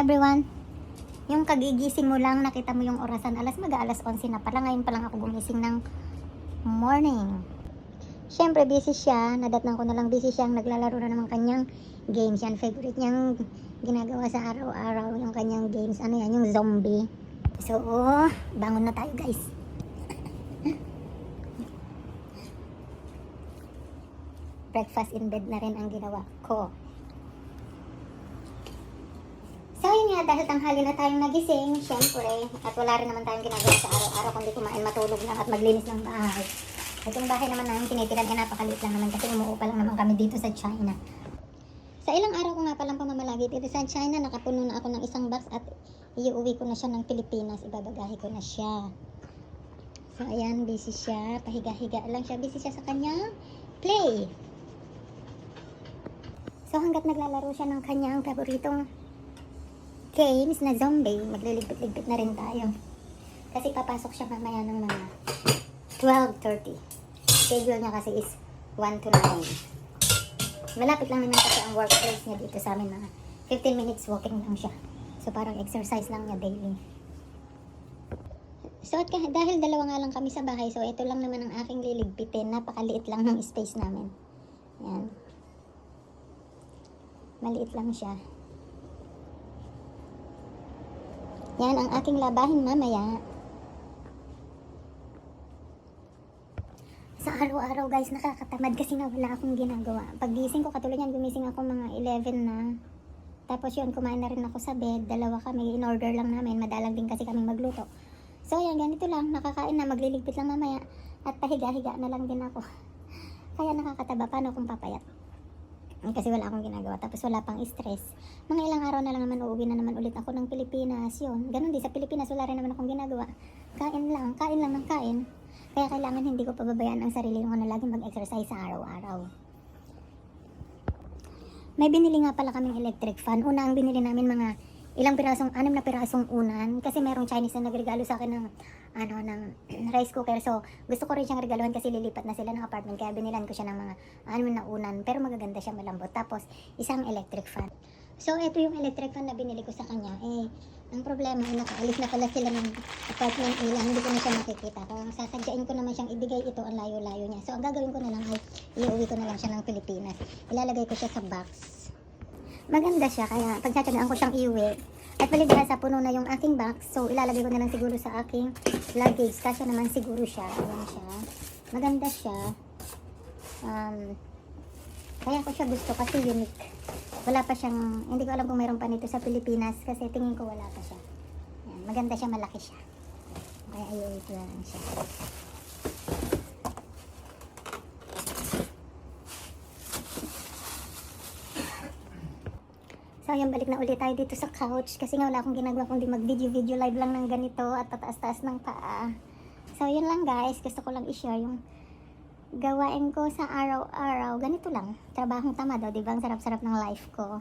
everyone. Yung kagigising mo lang, nakita mo yung orasan, mag-alas 11 na pala. Ngayon pa lang ako gumising ng morning. Siyempre, busy siya. Nadatnan ko na lang busy siya. Naglalaro na naman kanyang games. Yan, favorite niyang ginagawa sa araw-araw. Yung kanyang games. Ano yan? Yung zombie. So, bangon na tayo, guys. Breakfast in bed na rin ang ginawa ko. So yun nga, dahil tanghali na tayong nagising, syempre, at wala rin naman tayong ginagawa sa araw-araw kundi kumain, matulog lang at maglinis ng bahay. At yung bahay naman namin tinitiran ay napakaliit lang naman kasi umuupa lang naman kami dito sa China. Sa ilang araw ko nga palang pamamalagi dito sa China, nakapuno na ako ng isang box at iuwi ko na siya ng Pilipinas, ibabagahe ko na siya. So ayan, busy siya, pahiga-higa lang siya, busy siya sa kanyang play. So hanggat naglalaro siya ng kanyang paboritong games na zombie, magliligpit-ligpit na rin tayo. Kasi papasok siya mamaya ng mga 12:30. Schedule niya kasi is 1 to 9. Malapit lang naman kasi ang workplace niya dito sa amin, mga 15 minutes walking lang siya. So parang exercise lang niya daily. So at dahil dalawa nga lang kami sa bahay, so ito lang naman ang aking liligpitin. Napakaliit lang ng space namin. Yan. Maliit lang siya. Yan ang aking labahin mamaya. Sa araw-araw guys, nakakatamad kasi nga wala akong ginagawa. Paggising ko, katulad yan, gumising ako mga 11 na. Tapos yun, kumain na rin ako sa bed. Dalawa kami, in-order lang namin. Madalang din kasi kaming magluto. So yan, ganito lang. Nakakain na, magliligpit lang mamaya. At pahiga-higa na lang din ako. Kaya nakakataba. Paano kung papayat? Kasi wala akong ginagawa, tapos wala pang stress. Mga ilang araw na lang naman, uuwi na naman ulit ako ng Pilipinas. Yun, ganun din sa Pilipinas, wala rin naman akong ginagawa. Kain lang ng kain. Kaya kailangan hindi ko pababayaan ang sarili ko na laging mag-exercise sa araw-araw. May binili nga pala kaming electric fan. Una ang binili namin mga ilang pirasong, 6 na pirasong unan. Kasi merong Chinese na nagregalo sa akin ng ng rice cooker. So, gusto ko rin siyang regaluhan kasi lilipat na sila ng apartment. Kaya binilan ko siya ng mga na unan. Pero magaganda siya, malambot. Tapos, isang electric fan. So, ito yung electric fan na binili ko sa kanya. Ang problema ay nakaalis na pala sila ng apartment nila. Hindi ko na siya makikita. Kung sasadyain ko naman siyang ibigay ito, ang layo-layo niya. So, ang gagawin ko na lang ay iuwi ko na lang siya ng Pilipinas. Ilalagay ko siya sa box. Maganda siya, kaya pagtsatsagaan ko siyang iuwi. At dahil sa puno na yung aking box, so ilalagay ko na lang siguro sa aking luggage. Kasi naman siguro siya. Ayan siya. Maganda siya. Kaya ko siya gusto kasi unique. Wala pa siyang, hindi ko alam kung mayroon pa nito sa Pilipinas kasi tingin ko wala pa siya. Ayan, maganda siya, malaki siya. Kaya iuwi ko na lang siya. So, ayan, balik na ulit tayo dito sa couch kasi nga wala akong ginagawa kundi mag-video live lang ng ganito at pataas-taas ng paa. So, yun lang guys. Gusto ko lang i-share yung gawain ko sa araw-araw. Ganito lang. Trabahong tamad, diba? Ang sarap-sarap ng life ko.